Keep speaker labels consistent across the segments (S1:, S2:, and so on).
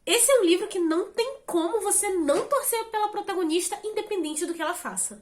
S1: Esse é um livro que não tem como você não torcer pela protagonista, independente do que ela faça.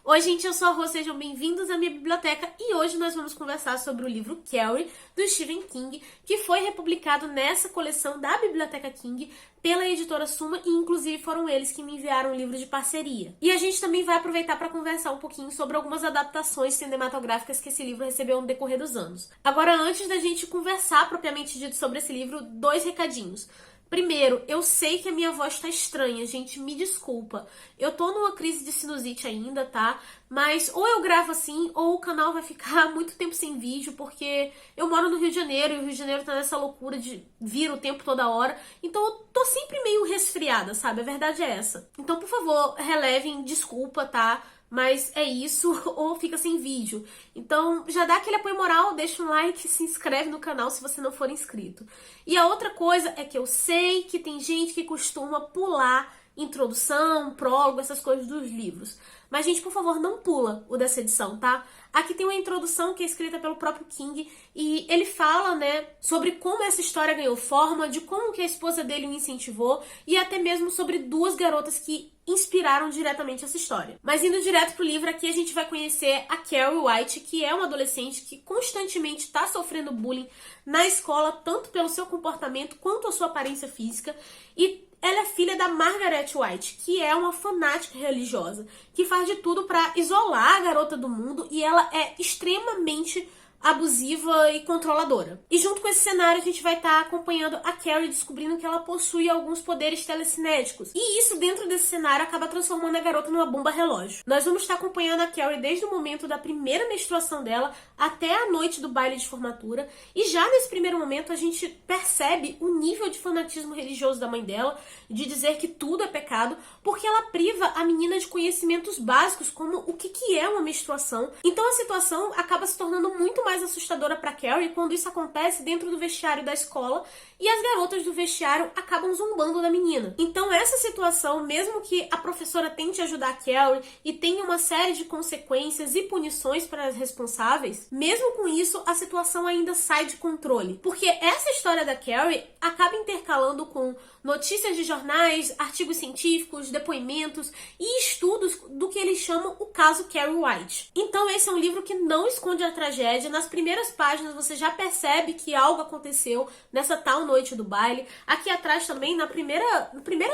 S1: Oi gente, eu sou a Rô, sejam bem-vindos à minha biblioteca e hoje nós vamos conversar sobre o livro Carrie, do Stephen King, que foi republicado nessa coleção da Biblioteca King pela editora Suma e inclusive foram eles que me enviaram o livro de parceria. E a gente também vai aproveitar para conversar um pouquinho sobre algumas adaptações cinematográficas que esse livro recebeu no decorrer dos anos. Agora, antes da gente conversar propriamente dito sobre esse livro, 2 recadinhos. Primeiro, eu sei que a minha voz tá estranha, gente, me desculpa. Eu tô numa crise de sinusite ainda, tá? Mas ou eu gravo assim, ou o canal vai ficar muito tempo sem vídeo, porque eu moro no Rio de Janeiro, e o Rio de Janeiro tá nessa loucura de vir o tempo toda hora. Então eu tô sempre meio resfriada, sabe? A verdade é essa. Então, por favor, relevem, desculpa, tá? Mas é isso, ou fica sem vídeo. Então já dá aquele apoio moral, deixa um like, se inscreve no canal se você não for inscrito. E a outra coisa é que eu sei que tem gente que costuma pular introdução, prólogo, essas coisas dos livros. Mas, gente, por favor, não pula o dessa edição, tá? Aqui tem uma introdução que é escrita pelo próprio King e ele fala, né, sobre como essa história ganhou forma, de como que a esposa dele o incentivou e até mesmo sobre 2 garotas que inspiraram diretamente essa história. Mas indo direto pro livro, aqui a gente vai conhecer a Carrie White, que é uma adolescente que constantemente está sofrendo bullying na escola, tanto pelo seu comportamento quanto a sua aparência física, e ela é filha da Margaret White, que é uma fanática religiosa, que faz de tudo para isolar a garota do mundo e ela é extremamente abusiva e controladora. E junto com esse cenário a gente vai estar acompanhando a Carrie descobrindo que ela possui alguns poderes telecinéticos. E isso dentro desse cenário acaba transformando a garota numa bomba relógio. Nós vamos estar acompanhando a Carrie desde o momento da primeira menstruação dela até a noite do baile de formatura. E já nesse primeiro momento a gente percebe o nível de fanatismo religioso da mãe dela, de dizer que tudo é pecado, porque ela priva a menina de conhecimentos básicos como o que é uma menstruação. Então a situação acaba se tornando muito mais assustadora para Carrie quando isso acontece dentro do vestiário da escola e as garotas do vestiário acabam zombando da menina. Então essa situação, mesmo que a professora tente ajudar a Carrie e tenha uma série de consequências e punições para as responsáveis, mesmo com isso a situação ainda sai de controle. Porque essa história da Carrie acaba intercalando com notícias de jornais, artigos científicos, depoimentos e estudos do que eles chamam o caso Carrie White. Então esse é um livro que não esconde a tragédia. Nas primeiras páginas você já percebe que algo aconteceu nessa tal noite do baile. Aqui atrás também, na primeira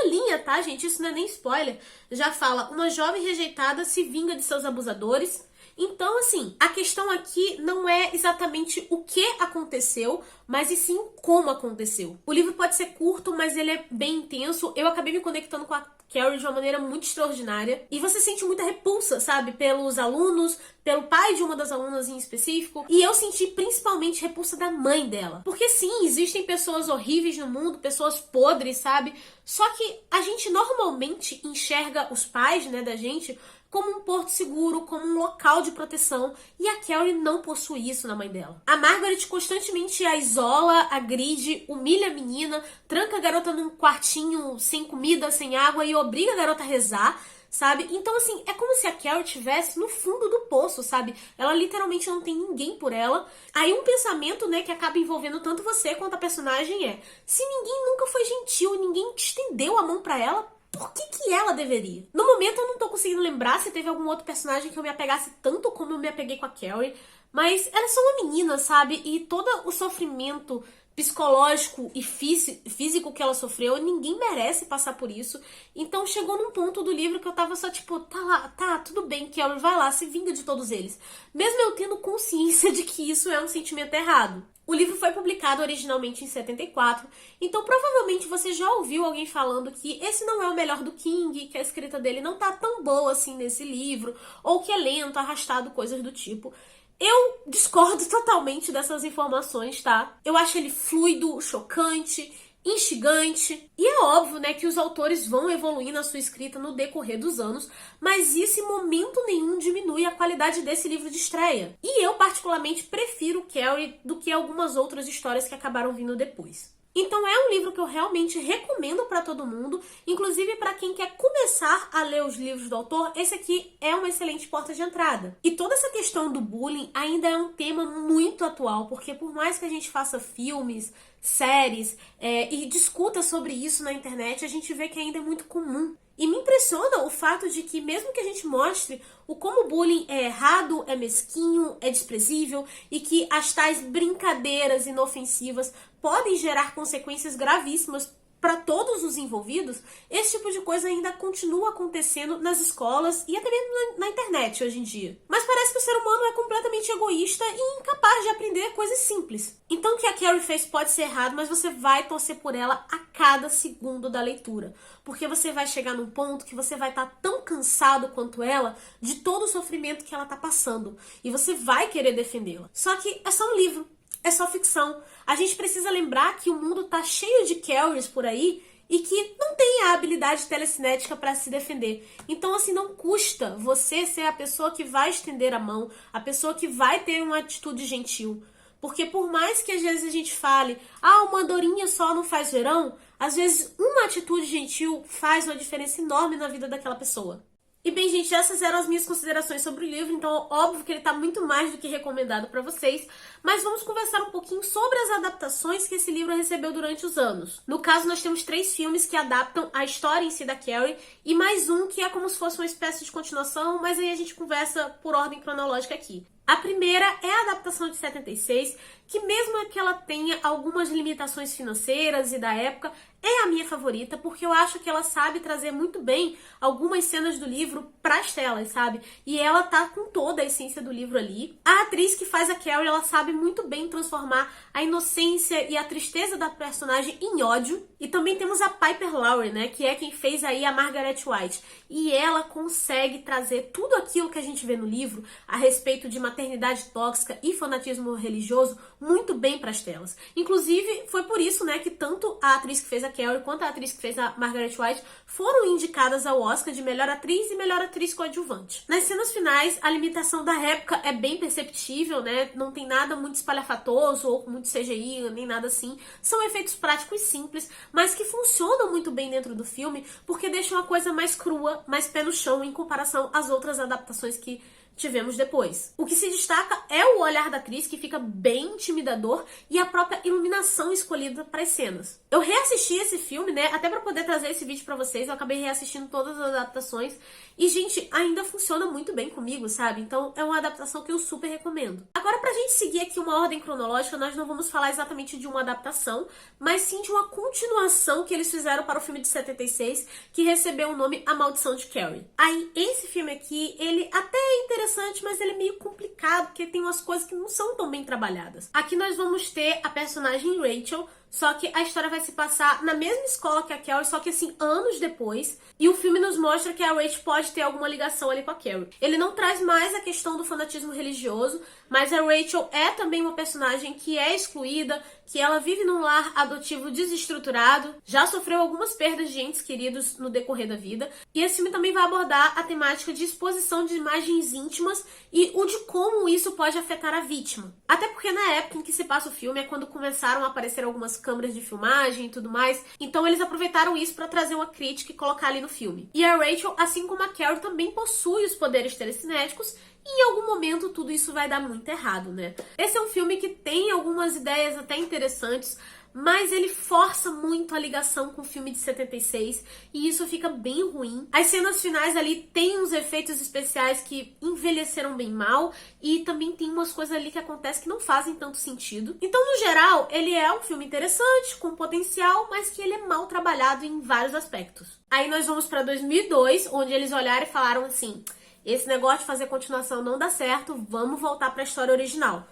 S1: linha, tá, gente? Isso não é nem spoiler. Já fala, uma jovem rejeitada se vinga de seus abusadores. Então, assim, a questão aqui não é exatamente o que aconteceu, mas e sim como aconteceu. O livro pode ser curto, mas ele é bem intenso. Eu acabei me conectando com a Carrie de uma maneira muito extraordinária. E você sente muita repulsa, sabe? Pelos alunos, pelo pai de uma das alunas em específico. E eu senti principalmente repulsa da mãe dela. Porque sim, existem pessoas horríveis no mundo, pessoas podres, sabe? Só que a gente normalmente enxerga os pais, né, da gente como um porto seguro, como um local de proteção, e a Carrie não possui isso na mãe dela. A Margaret constantemente a isola, agride, humilha a menina, tranca a garota num quartinho sem comida, sem água e obriga a garota a rezar, sabe? Então, assim, é como se a Carrie estivesse no fundo do poço, sabe? Ela literalmente não tem ninguém por ela. Aí um pensamento, né, que acaba envolvendo tanto você quanto a personagem é: se ninguém nunca foi gentil, ninguém estendeu a mão pra ela, por que ela deveria? No momento eu não tô conseguindo lembrar se teve algum outro personagem que eu me apegasse tanto como eu me apeguei com a Carrie, mas ela é só uma menina, sabe? E todo o sofrimento psicológico e físico que ela sofreu, ninguém merece passar por isso. Então chegou num ponto do livro que eu tava só tipo, tá lá, tá, tudo bem, Carrie, vai lá, se vinga de todos eles. Mesmo eu tendo consciência de que isso é um sentimento errado. O livro foi publicado originalmente em 74, então provavelmente você já ouviu alguém falando que esse não é o melhor do King, que a escrita dele não tá tão boa assim nesse livro, ou que é lento, arrastado, coisas do tipo. Eu discordo totalmente dessas informações, tá? Eu acho ele fluido, chocante, instigante. E é óbvio, né, que os autores vão evoluir na sua escrita no decorrer dos anos, mas isso em momento nenhum diminui a qualidade desse livro de estreia. E eu particularmente prefiro Carrie do que algumas outras histórias que acabaram vindo depois. Então é um livro que eu realmente recomendo para todo mundo, inclusive para quem quer começar a ler os livros do autor, esse aqui é uma excelente porta de entrada. E toda essa questão do bullying ainda é um tema muito atual, porque por mais que a gente faça filmes, séries e discuta sobre isso na internet, a gente vê que ainda é muito comum. E me impressiona o fato de que mesmo que a gente mostre o como o bullying é errado, é mesquinho, é desprezível e que as tais brincadeiras inofensivas podem gerar consequências gravíssimas para todos os envolvidos, esse tipo de coisa ainda continua acontecendo nas escolas e até mesmo na internet hoje em dia. Mas parece que o ser humano é completamente egoísta e incapaz de aprender coisas simples. Então o que a Carrie fez pode ser errado, mas você vai torcer por ela a cada segundo da leitura. Porque você vai chegar num ponto que você vai estar tão cansado quanto ela de todo o sofrimento que ela está passando. E você vai querer defendê-la. Só que é só um livro. É só ficção. A gente precisa lembrar que o mundo tá cheio de Carries por aí e que não tem a habilidade telecinética para se defender. Então, assim, não custa você ser a pessoa que vai estender a mão, a pessoa que vai ter uma atitude gentil. Porque por mais que às vezes a gente fale, uma andorinha só não faz verão, às vezes uma atitude gentil faz uma diferença enorme na vida daquela pessoa. E bem, gente, essas eram as minhas considerações sobre o livro, então óbvio que ele tá muito mais do que recomendado para vocês, mas vamos conversar um pouquinho sobre as adaptações que esse livro recebeu durante os anos. No caso, nós temos 3 filmes que adaptam a história em si da Carrie, e mais um que é como se fosse uma espécie de continuação, mas aí a gente conversa por ordem cronológica aqui. A primeira é a adaptação de 76, que mesmo que ela tenha algumas limitações financeiras e da época, é a minha favorita, porque eu acho que ela sabe trazer muito bem algumas cenas do livro pras telas, sabe? E ela tá com toda a essência do livro ali. A atriz que faz a Carrie, ela sabe muito bem transformar a inocência e a tristeza da personagem em ódio. E também temos a Piper Laurie, né? Que é quem fez aí a Margaret White. E ela consegue trazer tudo aquilo que a gente vê no livro a respeito de maternidade tóxica e fanatismo religioso muito bem pras telas. Inclusive, foi por isso, né, que tanto a atriz que fez a Carrie quanto a atriz que fez a Margaret White foram indicadas ao Oscar de melhor atriz e melhor atriz coadjuvante. Nas cenas finais, a limitação da época é bem perceptível, né? Não tem nada muito espalhafatoso ou muito CGI, nem nada assim. São efeitos práticos simples, mas que funcionam muito bem dentro do filme porque deixam a coisa mais crua, mais pé no chão em comparação às outras adaptações que tivemos depois. O que se destaca é o olhar da atriz, que fica bem intimidador, e a própria iluminação escolhida para as cenas. Eu reassisti esse filme, né, até para poder trazer esse vídeo para vocês. Eu acabei reassistindo todas as adaptações e, gente, ainda funciona muito bem comigo, sabe? Então é uma adaptação que eu super recomendo. Agora, pra gente seguir aqui uma ordem cronológica, nós não vamos falar exatamente de uma adaptação, mas sim de uma continuação que eles fizeram para o filme de 76, que recebeu o nome A Maldição de Carrie. Aí, esse filme aqui, ele até é interessante, mas ele é meio complicado, porque tem umas coisas que não são tão bem trabalhadas. Aqui nós vamos ter a personagem Rachel, só que a história vai se passar na mesma escola que a Carrie, só que assim, anos depois. E o filme nos mostra que a Rachel pode ter alguma ligação ali com a Carrie. Ele não traz mais a questão do fanatismo religioso, mas a Rachel é também uma personagem que é excluída, que ela vive num lar adotivo desestruturado, já sofreu algumas perdas de entes queridos no decorrer da vida. E esse filme também vai abordar a temática de exposição de imagens íntimas e o de como isso pode afetar a vítima. Até porque na época em que se passa o filme é quando começaram a aparecer algumas câmeras de filmagem e tudo mais, então eles aproveitaram isso para trazer uma crítica e colocar ali no filme. E a Rachel, assim como a Carrie, também possui os poderes telecinéticos, e em algum momento tudo isso vai dar muito errado, né? Esse é um filme que tem algumas ideias até interessantes, mas ele força muito a ligação com o filme de 76 e isso fica bem ruim. As cenas finais ali tem uns efeitos especiais que envelheceram bem mal e também tem umas coisas ali que acontecem que não fazem tanto sentido. Então, no geral, ele é um filme interessante, com potencial, mas que ele é mal trabalhado em vários aspectos. Aí nós vamos para 2002, onde eles olharam e falaram assim: esse negócio de fazer continuação não dá certo, vamos voltar para a história original.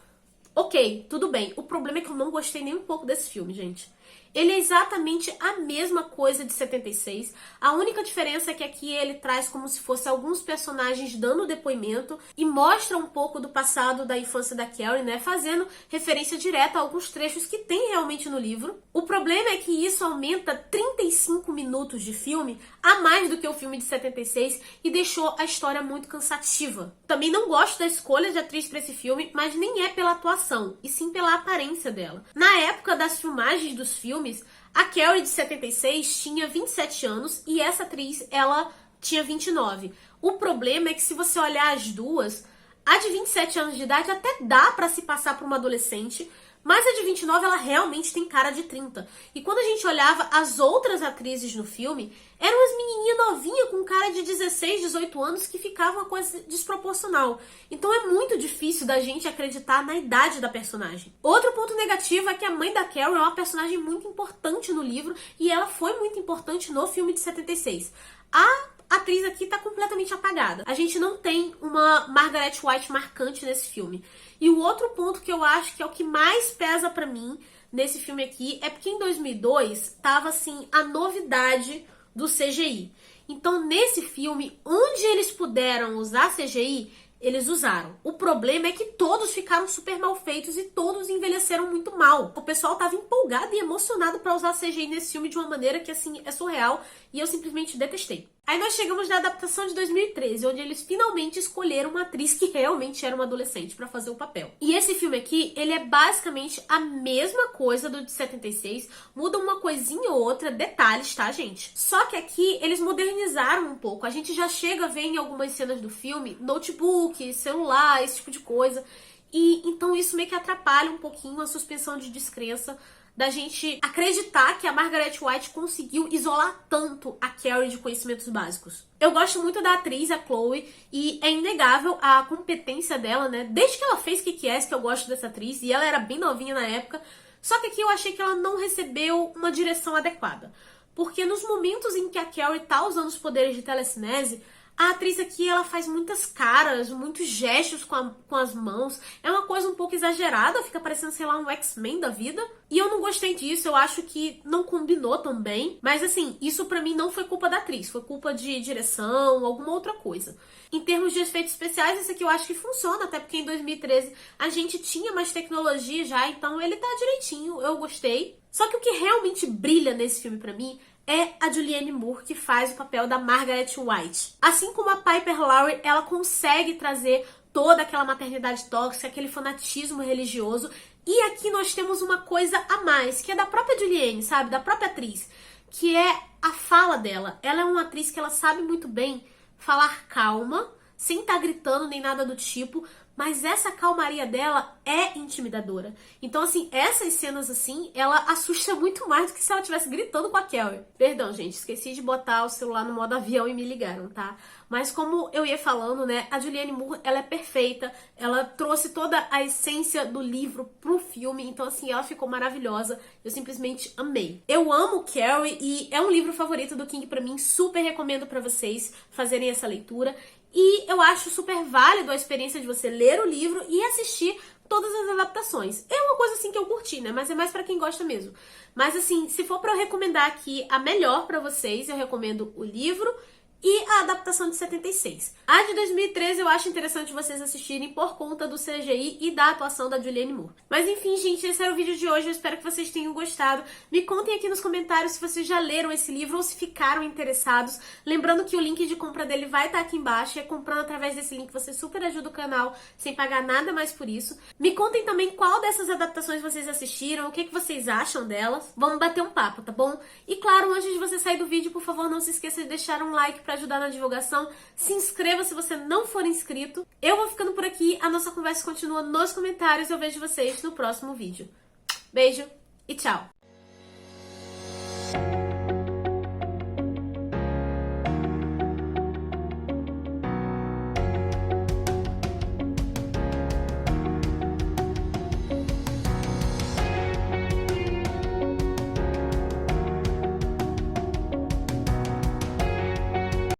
S1: Ok, tudo bem. O problema é que eu não gostei nem um pouco desse filme, gente. Ele é exatamente a mesma coisa de 76. A única diferença é que aqui ele traz como se fosse alguns personagens dando depoimento e mostra um pouco do passado da infância da Carrie, né? Fazendo referência direta a alguns trechos que tem realmente no livro. O problema é que isso aumenta 35 minutos de filme a mais do que o filme de 76 e deixou a história muito cansativa. Também não gosto da escolha de atriz para esse filme, mas nem é pela atuação, e sim pela aparência dela. Na época das filmagens dos filmes, a Carrie de 76 tinha 27 anos e essa atriz, ela tinha 29. O problema é que se você olhar as duas, a de 27 anos de idade até dá pra se passar por uma adolescente, mas a de 29, ela realmente tem cara de 30. E quando a gente olhava as outras atrizes no filme, eram as menininhas novinhas com cara de 16, 18 anos que ficavam uma coisa desproporcional. Então é muito difícil da gente acreditar na idade da personagem. Outro ponto negativo é que a mãe da Carrie é uma personagem muito importante no livro e ela foi muito importante no filme de 76. A atriz aqui tá completamente apagada. A gente não tem uma Margaret White marcante nesse filme. E o outro ponto que eu acho que é o que mais pesa pra mim nesse filme aqui é porque em 2002 tava assim a novidade do CGI. Então nesse filme, onde eles puderam usar CGI, eles usaram. O problema é que todos ficaram super mal feitos e todos envelheceram muito mal. O pessoal tava empolgado e emocionado pra usar CGI nesse filme de uma maneira que assim é surreal e eu simplesmente detestei. Aí nós chegamos na adaptação de 2013, onde eles finalmente escolheram uma atriz que realmente era uma adolescente pra fazer o papel. E esse filme aqui, ele é basicamente a mesma coisa do de 76, muda uma coisinha ou outra, detalhes, tá, gente? Só que aqui eles modernizaram um pouco. A gente já chega a ver em algumas cenas do filme notebook, celular, esse tipo de coisa. E então isso meio que atrapalha um pouquinho a suspensão de descrença da gente acreditar que a Margaret White conseguiu isolar tanto a Carrie de conhecimentos básicos. Eu gosto muito da atriz, a Chloe, e é inegável a competência dela, né? Desde que ela fez Kick-Ass, que eu gosto dessa atriz, e ela era bem novinha na época, só que aqui eu achei que ela não recebeu uma direção adequada. Porque nos momentos em que a Carrie tá usando os poderes de telecinese, a atriz aqui, ela faz muitas caras, muitos gestos com as mãos. É uma coisa um pouco exagerada, fica parecendo, sei lá, um X-Men da vida. E eu não gostei disso, eu acho que não combinou tão bem. Mas assim, isso pra mim não foi culpa da atriz, foi culpa de direção, alguma outra coisa. Em termos de efeitos especiais, esse aqui eu acho que funciona, até porque em 2013 a gente tinha mais tecnologia já, então ele tá direitinho, eu gostei. Só que o que realmente brilha nesse filme pra mim é a Julianne Moore, que faz o papel da Margaret White. Assim como a Piper Laurie, ela consegue trazer toda aquela maternidade tóxica, aquele fanatismo religioso. E aqui nós temos uma coisa a mais, que é da própria Julianne, sabe? Da própria atriz, que é a fala dela. Ela é uma atriz que ela sabe muito bem falar calma, sem estar gritando nem nada do tipo, mas essa calmaria dela é intimidadora. Então, assim, essas cenas, assim, ela assusta muito mais do que se ela estivesse gritando com a Carrie. Perdão, gente, esqueci de botar o celular no modo avião e me ligaram, tá? Mas como eu ia falando, né, a Julianne Moore, ela é perfeita, ela trouxe toda a essência do livro pro filme, então, assim, ela ficou maravilhosa, eu simplesmente amei. Eu amo Carrie e é um livro favorito do King pra mim, super recomendo pra vocês fazerem essa leitura. E eu acho super válido a experiência de você ler o livro e assistir todas as adaptações. É uma coisa assim que eu curti, né? Mas é mais pra quem gosta mesmo. Mas assim, se for pra eu recomendar aqui a melhor pra vocês, eu recomendo o livro e a adaptação de 76. A de 2013 eu acho interessante vocês assistirem por conta do CGI e da atuação da Julianne Moore. Mas enfim, gente, esse era o vídeo de hoje. Eu espero que vocês tenham gostado. Me contem aqui nos comentários se vocês já leram esse livro ou se ficaram interessados. Lembrando que o link de compra dele vai estar aqui embaixo. É comprando através desse link você super ajuda o canal sem pagar nada mais por isso. Me contem também qual dessas adaptações vocês assistiram, o que vocês acham delas. Vamos bater um papo, tá bom? E claro, antes de você sair do vídeo, por favor, não se esqueça de deixar um like pra ajudar na divulgação. Se inscreva se você não for inscrito. Eu vou ficando por aqui. A nossa conversa continua nos comentários. Eu vejo vocês no próximo vídeo. Beijo e tchau!